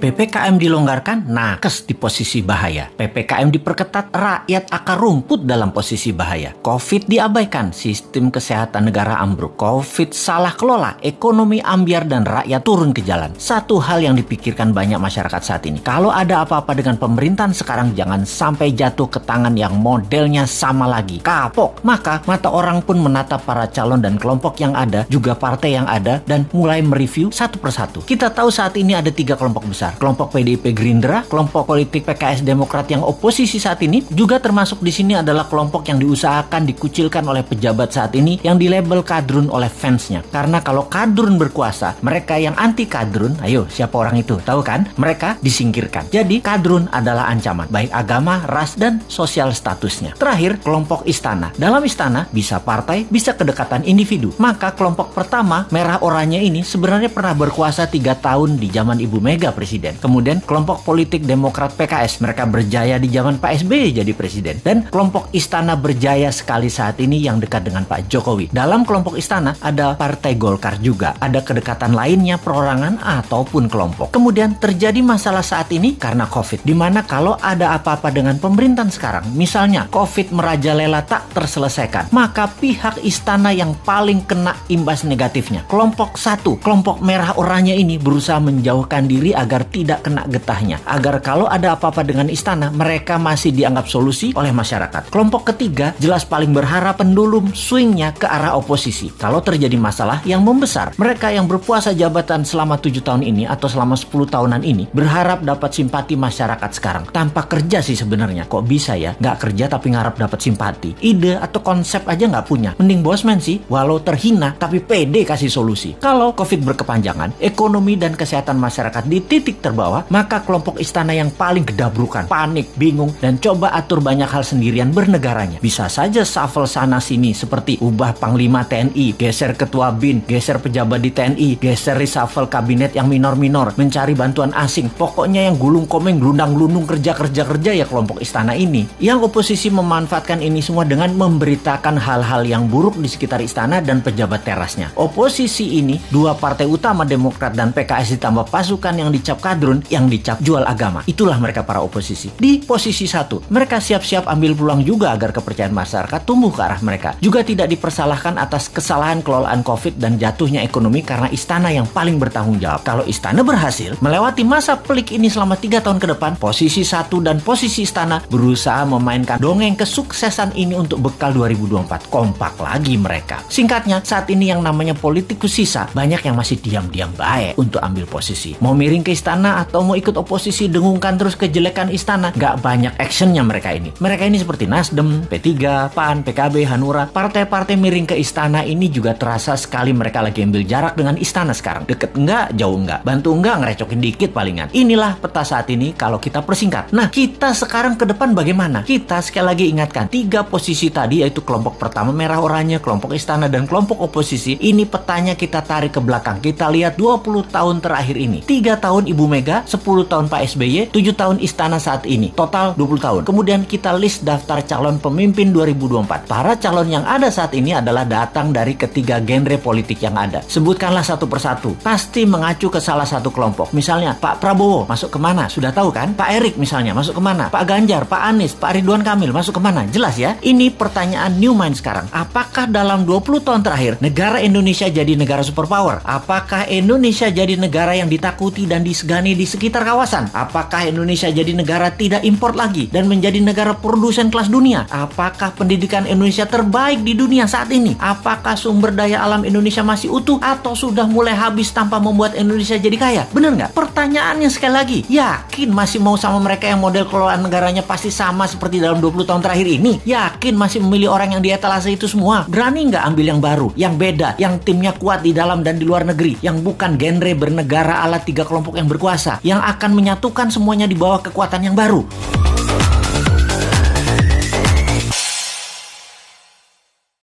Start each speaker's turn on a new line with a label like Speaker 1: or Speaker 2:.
Speaker 1: PPKM dilonggarkan, nakes di posisi bahaya. PPKM diperketat, rakyat akar rumput dalam posisi bahaya. Covid diabaikan, sistem kesehatan negara ambruk. Covid salah kelola, ekonomi ambyar dan rakyat turun ke jalan. Satu hal yang dipikirkan banyak masyarakat saat ini, kalau ada apa-apa dengan pemerintahan sekarang, jangan sampai jatuh ke tangan yang modelnya sama lagi, kapok. Maka mata orang pun menatap para calon dan kelompok yang ada, juga partai yang ada, dan mulai mereview satu persatu. Kita tahu saat ini ada 3 kelompok besar. Kelompok PDIP Gerindra, kelompok politik PKS Demokrat yang oposisi saat ini, juga termasuk di sini adalah kelompok yang diusahakan dikucilkan oleh pejabat saat ini yang dilabel kadrun oleh fansnya. Karena kalau kadrun berkuasa, mereka yang anti kadrun, ayo siapa orang itu? Tahu kan? Mereka disingkirkan. Jadi kadrun adalah ancaman, baik agama, ras, dan sosial statusnya. Terakhir, kelompok istana. Dalam istana bisa partai, bisa kedekatan individu. Maka kelompok pertama, merah oranye ini sebenarnya pernah berkuasa 3 tahun di zaman Ibu Mega presiden. Kemudian kelompok politik Demokrat PKS, mereka berjaya di zaman Pak SBY jadi presiden. Dan kelompok istana berjaya sekali saat ini yang dekat dengan Pak Jokowi. Dalam kelompok istana ada Partai Golkar juga. Ada kedekatan lainnya, perorangan ataupun kelompok. Kemudian terjadi masalah saat ini karena Covid. Dimana kalau ada apa-apa dengan pemerintahan sekarang, misalnya Covid merajalela tak terselesaikan, maka pihak istana yang paling kena imbas negatifnya. Kelompok 1, kelompok merah oranye ini berusaha menjauhkan diri agar tidak kena getahnya, agar kalau ada apa-apa dengan istana, mereka masih dianggap solusi oleh masyarakat. Kelompok ketiga jelas paling berharap pendulum swingnya ke arah oposisi. Kalau terjadi masalah yang membesar, mereka yang berpuasa jabatan selama 7 tahun ini atau selama 10 tahunan ini berharap dapat simpati masyarakat sekarang. Tanpa kerja sih sebenarnya, kok bisa ya nggak kerja tapi ngarap dapat simpati. Ide atau konsep aja nggak punya. Mending bosman sih, walau terhina tapi pede kasih solusi. Kalau Covid berkepanjangan, ekonomi dan kesehatan masyarakat di titik terbawah, maka kelompok istana yang paling gedabrukan, panik, bingung, dan coba atur banyak hal sendirian bernegaranya. Bisa saja shuffle sana sini seperti ubah Panglima TNI, geser Ketua BIN, geser pejabat di TNI, geser reshuffle kabinet yang minor-minor, mencari bantuan asing. Pokoknya yang gulung komeng, gelundang-gelundung kerja ya kelompok istana ini. Yang oposisi memanfaatkan ini semua dengan memberitakan hal-hal yang buruk di sekitar istana dan pejabat terasnya. Oposisi ini, 2 partai utama Demokrat dan PKS ditambah pasukan yang dicap kadrun, yang dicap jual agama. Itulah mereka para oposisi. Di posisi 1, mereka siap-siap ambil peluang juga agar kepercayaan masyarakat tumbuh ke arah mereka. Juga tidak dipersalahkan atas kesalahan kelolaan Covid dan jatuhnya ekonomi karena istana yang paling bertanggung jawab. Kalau istana berhasil melewati masa pelik ini selama 3 tahun ke depan, posisi 1 dan posisi istana berusaha memainkan dongeng kesuksesan ini untuk bekal 2024. Kompak lagi mereka. Singkatnya, saat ini yang namanya politikus sisa, banyak yang masih diam-diam baik untuk ambil posisi. Mau miring ke istana atau mau ikut oposisi dengungkan terus kejelekan istana, nggak banyak actionnya mereka ini. Mereka ini seperti Nasdem, P3, PAN, PKB, Hanura. Partai-partai miring ke istana ini juga terasa sekali mereka lagi ambil jarak dengan istana sekarang. Deket enggak, jauh enggak, bantu enggak, ngerecokin dikit palingan. Inilah peta saat ini kalau kita persingkat. Nah, kita sekarang ke depan bagaimana? Kita sekali lagi ingatkan, 3 posisi tadi yaitu kelompok pertama merah oranye, kelompok istana, dan kelompok oposisi. Ini petanya kita tarik ke belakang. Kita lihat 20 tahun terakhir ini. 3 tahun Ibu Mega, 10 tahun Pak SBY, 7 tahun istana saat ini. Total 20 tahun. Kemudian kita list daftar calon pemimpin 2024. Para calon yang ada saat ini adalah datang dari ketiga genre politik yang ada. Sebutkanlah satu persatu. Pasti mengacu ke salah satu kelompok. Misalnya Pak Prabowo masuk kemana? Sudah tahu kan? Pak Erik misalnya masuk kemana? Pak Ganjar, Pak Anies, Pak Ridwan Kamil masuk kemana? Jelas ya? Ini pertanyaan new mind sekarang. Apakah dalam 20 tahun terakhir negara Indonesia jadi negara superpower? Apakah Indonesia jadi negara yang ditakuti dan disegani di sekitar kawasan? Apakah Indonesia jadi negara tidak impor lagi dan menjadi negara produsen kelas dunia? Apakah pendidikan Indonesia terbaik di dunia saat ini? Apakah sumber daya alam Indonesia masih utuh atau sudah mulai habis tanpa membuat Indonesia jadi kaya? Bener nggak? Pertanyaannya sekali lagi, yakin masih mau sama mereka yang model kelolaan negaranya pasti sama seperti dalam 20 tahun terakhir ini? Yakin masih memilih orang yang di etalase itu semua? Berani nggak ambil yang baru, yang beda, yang timnya kuat di dalam dan di luar negeri, yang bukan genre bernegara ala 3 kelompok yang berkuasa, yang akan menyatukan semuanya di bawah kekuatan yang baru?